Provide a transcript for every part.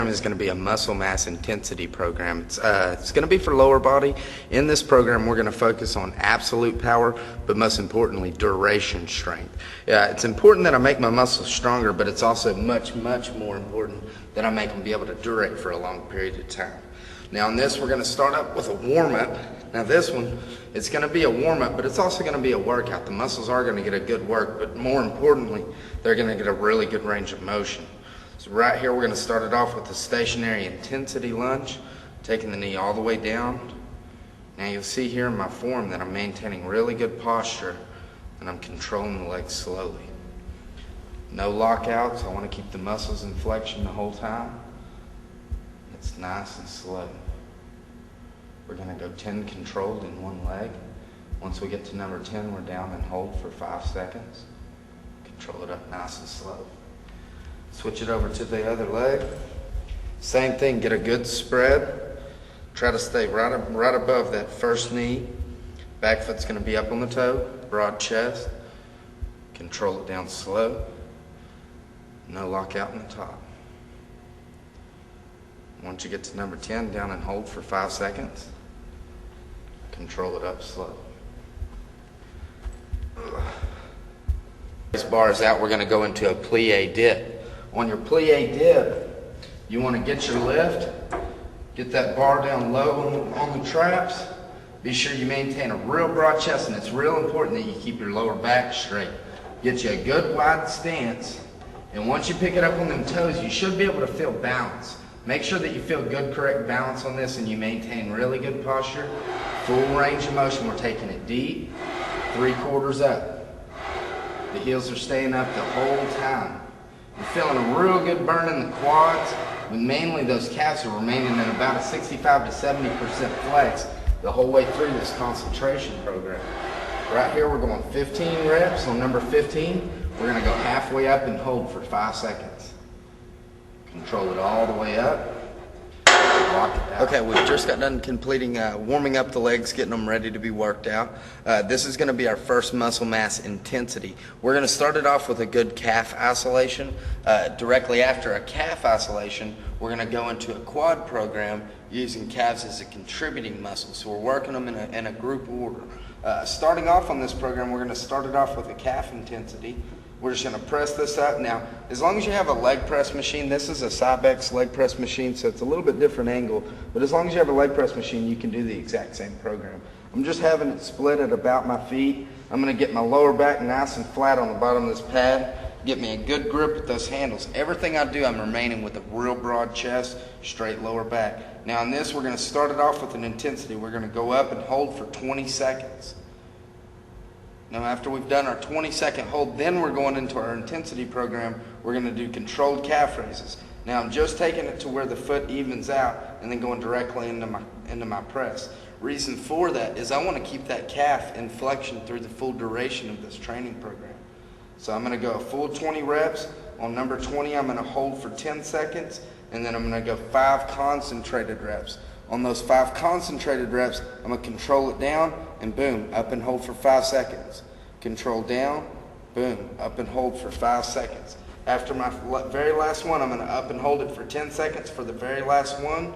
Is going to be a muscle mass intensity program. It's going to be for lower body. In this program, we're going to focus on absolute power, but most importantly, duration strength. It's important that I make my muscles stronger, but it's also much more important that I make them be able to durate for a long period of time. Now on this, we're going to start up with a warm-up. Now this one, it's going to be a warm-up, but it's also going to be a workout. The muscles are going to get a good work, but more importantly, they're going to get a really good range of motion. So right here, we're going to start it off with a stationary intensity lunge, taking the knee all the way down. Now you'll see here in my form that I'm maintaining really good posture and I'm controlling the legs slowly. No lockouts. I want to keep the muscles in flexion the whole time. It's nice and slow. We're going to go 10 controlled in one leg. Once we get to number 10, we're down and hold for 5 seconds. Control it up nice and slow. Switch it over to the other leg. Same thing, get a good spread. Try to stay right above that first knee. Back foot's going to be up on the toe, broad chest. Control it down slow. No lockout in the top. Once you get to number 10, down and hold for 5 seconds. Control it up slow. This bar is out, we're going to go into a plie dip. On your plie dip, you want to get your lift, get that bar down low on the traps. Be sure you maintain a real broad chest, and it's real important that you keep your lower back straight. Get you a good wide stance, and once you pick it up on them toes, you should be able to feel balance. Make sure that you feel good, correct balance on this, and you maintain really good posture. Full range of motion, we're taking it deep, 3/4 up. The heels are staying up the whole time. You're feeling a real good burn in the quads, but mainly those calves are remaining in about a 65 to 70% flex the whole way through this concentration program. Right here, we're going 15 reps. On number 15, we're going to go halfway up and hold for 5 seconds. Control it all the way up. Lock it down. Okay, we've just got done completing warming up the legs, getting them ready to be worked out. This is going to be our first muscle mass intensity. We're going to start it off with a good calf isolation. Directly after a calf isolation, we're going to go into a quad program using calves as a contributing muscle. So we're working them in a group order. Starting off on this program, we're going to start it off with a calf intensity. We're just going to press this up. Now, as long as you have a leg press machine, this is a Cybex leg press machine, so it's a little bit different angle, but as long as you have a leg press machine, you can do the exact same program. I'm just having it split at about my feet. I'm going to get my lower back nice and flat on the bottom of this pad, get me a good grip with those handles. Everything I do, I'm remaining with a real broad chest, straight lower back. Now on this, we're going to start it off with an intensity. We're going to go up and hold for 20 seconds. Now after we've done our 20-second hold, then we're going into our intensity program. We're going to do controlled calf raises. Now I'm just taking it to where the foot evens out and then going directly into my press. Reason for that is I want to keep that calf in flexion through the full duration of this training program. So I'm going to go a full 20 reps. On number 20, I'm going to hold for 10 seconds, and then I'm going to go 5 concentrated reps. On those 5 concentrated reps, I'm going to control it down, and boom, up and hold for 5 seconds. Control down, boom, up and hold for 5 seconds. After my very last one, I'm going to up and hold it for 10 seconds for the very last one.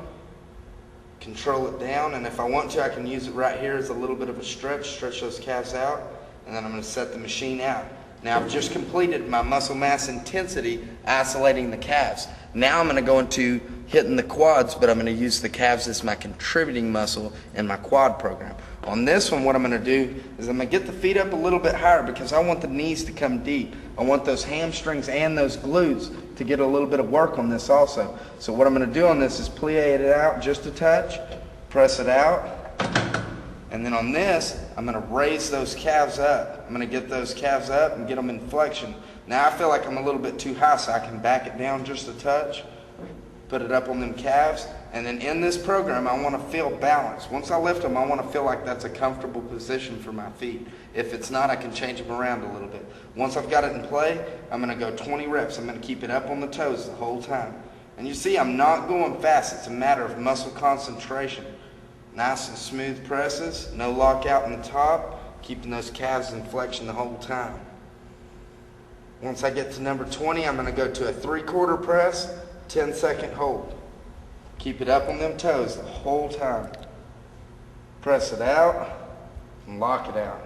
Control it down, and if I want to, I can use it right here as a little bit of a stretch those calves out, and then I'm going to set the machine out. Now I've just completed my muscle mass intensity isolating the calves. Now I'm going to go into hitting the quads, but I'm going to use the calves as my contributing muscle in my quad program. On this one, what I'm going to do is I'm going to get the feet up a little bit higher because I want the knees to come deep. I want those hamstrings and those glutes to get a little bit of work on this also. So what I'm going to do on this is plie it out just a touch, press it out, and then on this, I'm going to raise those calves up. I'm going to get those calves up and get them in flexion. Now I feel like I'm a little bit too high, so I can back it down just a touch, put it up on them calves, and then in this program, I want to feel balance. Once I lift them, I want to feel like that's a comfortable position for my feet. If it's not, I can change them around a little bit. Once I've got it in play, I'm going to go 20 reps. I'm going to keep it up on the toes the whole time. And you see, I'm not going fast. It's a matter of muscle concentration. Nice and smooth presses, no lockout in the top, keeping those calves in flexion the whole time. Once I get to number 20, I'm going to go to a 3/4 press. 10-second hold. Keep it up on them toes the whole time. Press it out and lock it out.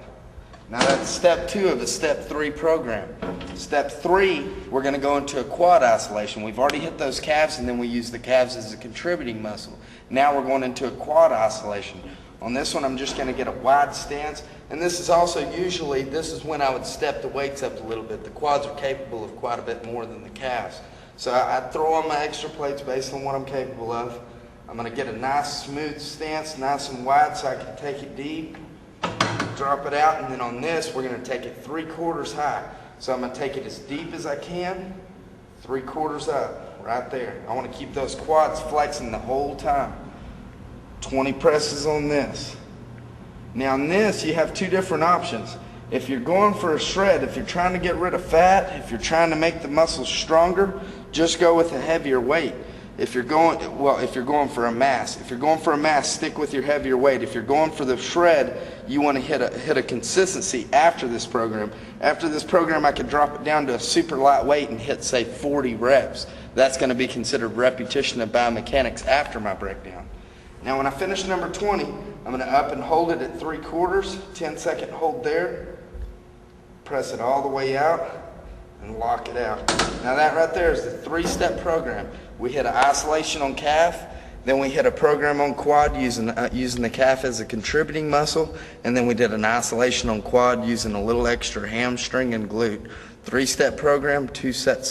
Now that's step 2 of the step 3 program. Step 3, we're going to go into a quad isolation. We've already hit those calves, and then we use the calves as a contributing muscle. Now we're going into a quad isolation. On this one, I'm just going to get a wide stance, and this is also usually, this is when I would step the weights up a little bit. The quads are capable of quite a bit more than the calves. So I throw on my extra plates based on what I'm capable of. I'm going to get a nice smooth stance, nice and wide, so I can take it deep, drop it out, and then on this, we're going to take it 3/4 high. So I'm going to take it as deep as I can, 3/4 up, right there. I want to keep those quads flexing the whole time. 20 presses on this. Now on this, you have 2 different options. If you're going for a shred, if you're trying to get rid of fat, if you're trying to make the muscles stronger, just go with a heavier weight. If you're going for a mass, stick with your heavier weight. If you're going for the shred, you want to hit a consistency after this program. After this program, I could drop it down to a super light weight and hit, say, 40 reps. That's going to be considered repetition of biomechanics after my breakdown. Now when I finish number 20, I'm going to up and hold it at 3/4, 10-second hold there, press it all the way out, and lock it out. Now that right there is the 3-step program. We hit an isolation on calf, then we hit a program on quad using the calf as a contributing muscle, and then we did an isolation on quad using a little extra hamstring and glute. 3-step program, 2 sets